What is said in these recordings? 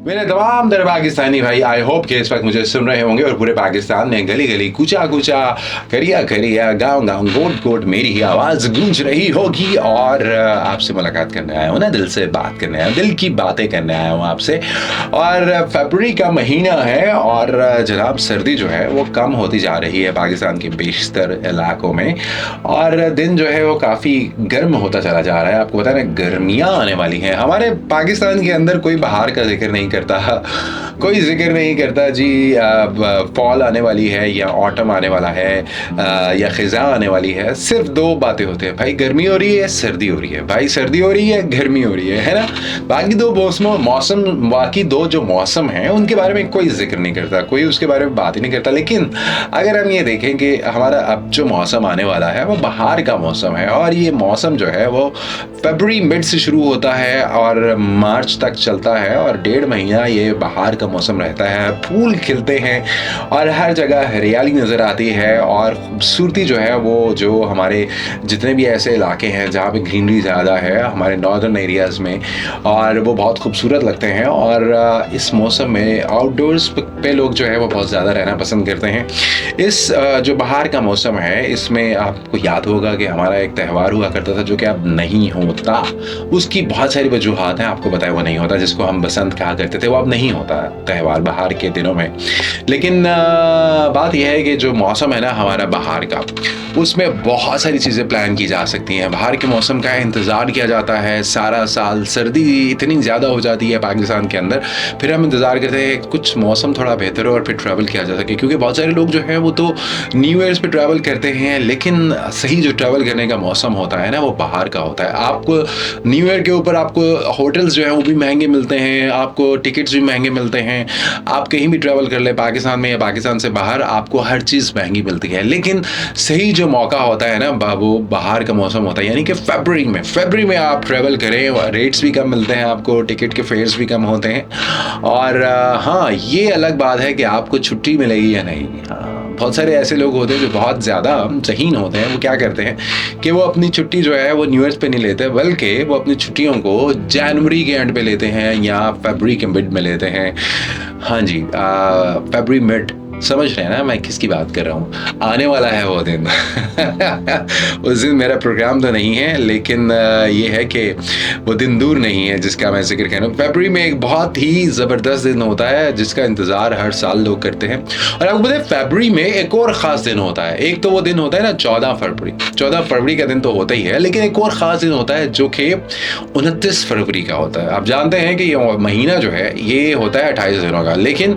मेरे तमाम दर पाकिस्तानी भाई, आई होप कि इस वक्त मुझे सुन रहे होंगे और पूरे पाकिस्तान में गली गली, कूचा कूचा, करिया करिया, गांव गांव, गोट गोट मेरी ही आवाज़ गूंज रही होगी। और आपसे मुलाकात करने आया हूँ ना, दिल से बात करने आया हूँ, दिल की बातें करने आया हूँ आपसे। और फरवरी का महीना है और जनाब सर्दी जो है वो कम होती जा रही है पाकिस्तान के बेशतर इलाकों में, और दिन जो है वो काफ़ी गर्म होता चला जा रहा है। आपको पता है ना, गर्मियाँ आने वाली हैं। हमारे पाकिस्तान के अंदर कोई बाहर का जिक्र नहीं करता, कोई जिक्र नहीं करता जी। फॉल आने वाली है या ऑटम आने वाला है या खिज़ा आने वाली है। सिर्फ दो बातें होती हैं भाई, गर्मी हो रही है, सर्दी हो रही है। भाई सर्दी हो रही है, गर्मी हो रही है ना। बाकी दो बाकी दो जो मौसम हैं उनके बारे में कोई जिक्र नहीं करता, कोई उसके बारे में बात ही नहीं करता। लेकिन अगर हम ये देखें कि हमारा अब जो मौसम आने वाला है वो बाहर का मौसम है, और ये मौसम जो है वो फरवरी मिड से शुरू होता है और मार्च तक चलता है, और 1.5 महीना ये बाहर का मौसम रहता है। फूल खिलते हैं और हर जगह हरियाली नज़र आती है, और खूबसूरती जो है वो जो हमारे जितने भी ऐसे इलाके हैं जहाँ पे ग्रीनरी ज़्यादा है हमारे नॉर्दर्न एरियाज़ में, और वो बहुत खूबसूरत लगते हैं। और इस मौसम में आउटडोर्स पे लोग जो है वो बहुत ज़्यादा रहना पसंद करते हैं। इस जो बाहर का मौसम है इसमें आपको याद होगा कि हमारा एक त्यौहार हुआ करता था जो कि अब नहीं होता। उसकी बहुत सारी वजूहात हैं, आपको बताया वो नहीं होता। जिसको हम बसंत कहा करते थे वो अब नहीं होता त्यौहार बाहर के दिनों में। लेकिन बात यह है कि जो मौसम है ना हमारा बाहर का, उसमें बहुत सारी चीज़ें प्लान की जा सकती हैं। बाहर के मौसम का इंतज़ार किया जाता है सारा साल। सर्दी इतनी ज़्यादा हो जाती है पाकिस्तान के अंदर, फिर हम इंतज़ार करते हैं कुछ मौसम थोड़ा बेहतर हो और फिर ट्रैवल किया जा सके। क्योंकि बहुत सारे लोग जो हैं वो तो न्यू ईयर्स पे ट्रैवल करते हैं, लेकिन सही जो ट्रैवल करने का मौसम होता है ना वो बाहर का होता है। आपको न्यू ईयर के ऊपर आपको होटल्स जो हैं वो भी महंगे मिलते हैं, आपको टिकट्स भी महंगे मिलते हैं। आप कहीं भी ट्रैवल कर ले पाकिस्तान में या पाकिस्तान से बाहर, आपको हर चीज़ महंगी मिलती है। लेकिन सही जो मौका होता है ना वो बाहर का मौसम होता है, यानी कि फरवरी में आप ट्रैवल करें, रेट्स भी कम मिलते हैं आपको, टिकट के फेयर्स भी कम होते हैं। और हाँ, ये अलग बात है कि आपको छुट्टी मिलेगी या नहीं। हाँ, बहुत सारे ऐसे लोग होते हैं जो बहुत ज़्यादा ज़हीन होते हैं। वो क्या करते हैं कि वो अपनी छुट्टी जो है वो न्यू ईयर्स पे नहीं लेते, बल्कि वो अपनी छुट्टियों को जनवरी के एंड पे लेते हैं या फरवरी के मिड में लेते हैं। हाँ जी, फरवरी मिड, समझ रहे हैं ना मैं किसकी बात कर रहा हूँ। आने वाला है वो दिन उस दिन मेरा प्रोग्राम तो नहीं है, लेकिन ये है कि वो दिन दूर नहीं है जिसका मैं जिक्र कर रहा हूँ। फरवरी में एक बहुत ही ज़बरदस्त दिन होता है जिसका इंतज़ार हर साल लोग करते हैं। और आपको पता है फरवरी में एक और ख़ास दिन होता है। एक तो वो दिन होता है ना 14 फरवरी का दिन तो होता ही है, लेकिन एक और ख़ास दिन होता है जो कि 29 फरवरी का होता है। आप जानते हैं कि ये महीना जो है ये होता है 28 दिनों का, लेकिन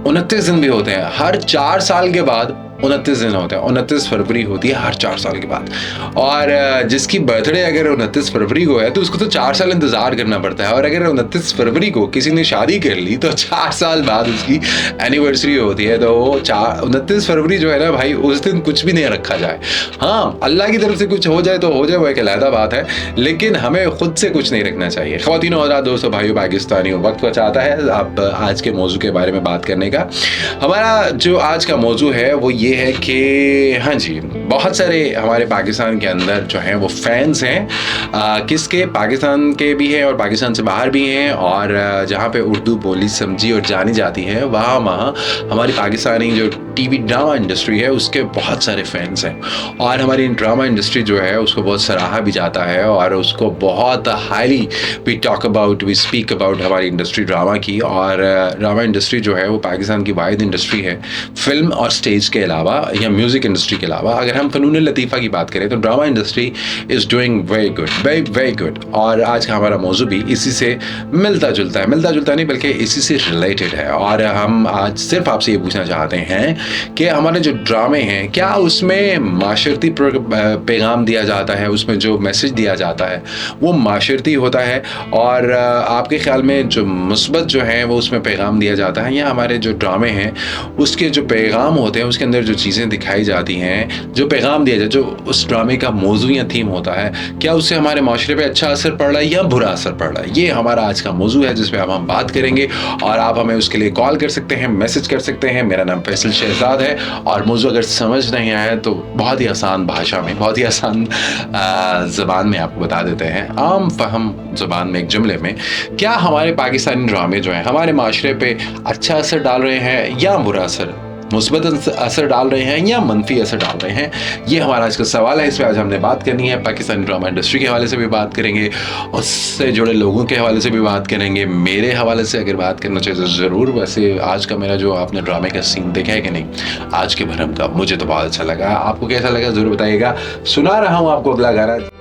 29 दिन भी होते हैं। हर 4 साल के बाद 29 दिन होते हैं। 29 फरवरी होती है हर 4 साल के बाद। और जिसकी बर्थडे अगर 29 फरवरी को है तो उसको तो 4 साल इंतज़ार करना पड़ता है। और अगर 29 फरवरी को किसी ने शादी कर ली तो 4 साल बाद उसकी एनिवर्सरी होती है। तो वो 29 फरवरी जो है ना भाई, उस दिन कुछ भी नहीं रखा जाए। हाँ, अल्लाह की तरफ से कुछ हो जाए तो हो जाए, वो एक अलग बात है, लेकिन हमें खुद से कुछ नहीं रखना चाहिए। ख़वातीनो हज़रात, दोस्तों, भाइयों, पाकिस्तानियों, वक्त को चाहता है अब आज के मौजू के बारे में बात करने का। हमारा जो आज का मौजू है वो ये है कि हाँ जी, बहुत सारे हमारे पाकिस्तान के अंदर जो हैं वो फैंस हैं, किसके, पाकिस्तान के भी हैं और पाकिस्तान से बाहर भी हैं। और जहाँ पे उर्दू बोली समझी और जानी जाती है वहाँ हमारी पाकिस्तानी जो टीवी ड्रामा इंडस्ट्री है उसके बहुत सारे फैंस हैं। और हमारी ड्रामा इंडस्ट्री जो है उसको बहुत सराहा भी जाता है और उसको बहुत हाईली वी स्पीक अबाउट हमारी इंडस्ट्री ड्रामा की। और ड्रामा इंडस्ट्री जो है वो पाकिस्तान की वाहिद इंडस्ट्री है, फिल्म और स्टेज के अलावा या म्यूज़िक इंडस्ट्री के अलावा। अगर हम फ़नून लतीफ़ा की बात करें तो drama industry is doing very good, very good. और आज का हमारा मौजू भी इसी से मिलता जुलता नहीं बल्कि इसी से रिलेटेड है। और हम आज सिर्फ आपसे ये पूछना चाहते हैं कि हमारे जो ड्रामे हैं क्या उसमें माशरती पैगाम दिया जाता है, उसमें जो मैसेज दिया जाता है वो माशरती होता है। और आपके ख्याल में जो मुस्बत जो है वो उसमें पैगाम दिया जाता है, या हमारे जो ड्रामे हैं उसके जो पैगाम होते हैं उसके अंदर जो चीज़ें दिखाई जाती हैं, जो पैगाम दिया जाए, जो उस ड्रामे का मौजू या थीम होता है, क्या उससे हमारे माशरे पे अच्छा असर पड़ रहा है या बुरा असर पड़ रहा है? ये हमारा आज का मौजू है जिस पे अब हम बात करेंगे और आप हमें उसके लिए कॉल कर सकते हैं, मैसेज कर सकते हैं। मेरा नाम फैसल शहजाद है और मौजू अगर समझ नहीं आया तो बहुत ही आसान भाषा में, बहुत ही आसान ज़बान में आपको बता देते हैं, आम फहम ज़बान में, एक जुमले में, क्या हमारे पाकिस्तानी ड्रामे जो हैं हमारे माशरे पे अच्छा असर डाल रहे हैं या बुरा असर, मुस्बत असर डाल रहे हैं या मनफी असर डाल रहे हैं? ये हमारा आज का सवाल है। इस पर आज हमने बात करनी है। पाकिस्तानी ड्रामा इंडस्ट्री के हवाले से भी बात करेंगे, उससे जुड़े लोगों के हवाले से भी बात करेंगे, मेरे हवाले से अगर बात करना चाहिए तो ज़रूर। वैसे आज का मेरा जो आपने ड्रामे का सीन देखा है कि नहीं, आज के भरम का, मुझे तो बहुत अच्छा लगा। आपको कैसा लगा ज़रूर बताइएगा। सुना रहा हूँ आपको अगला गाना।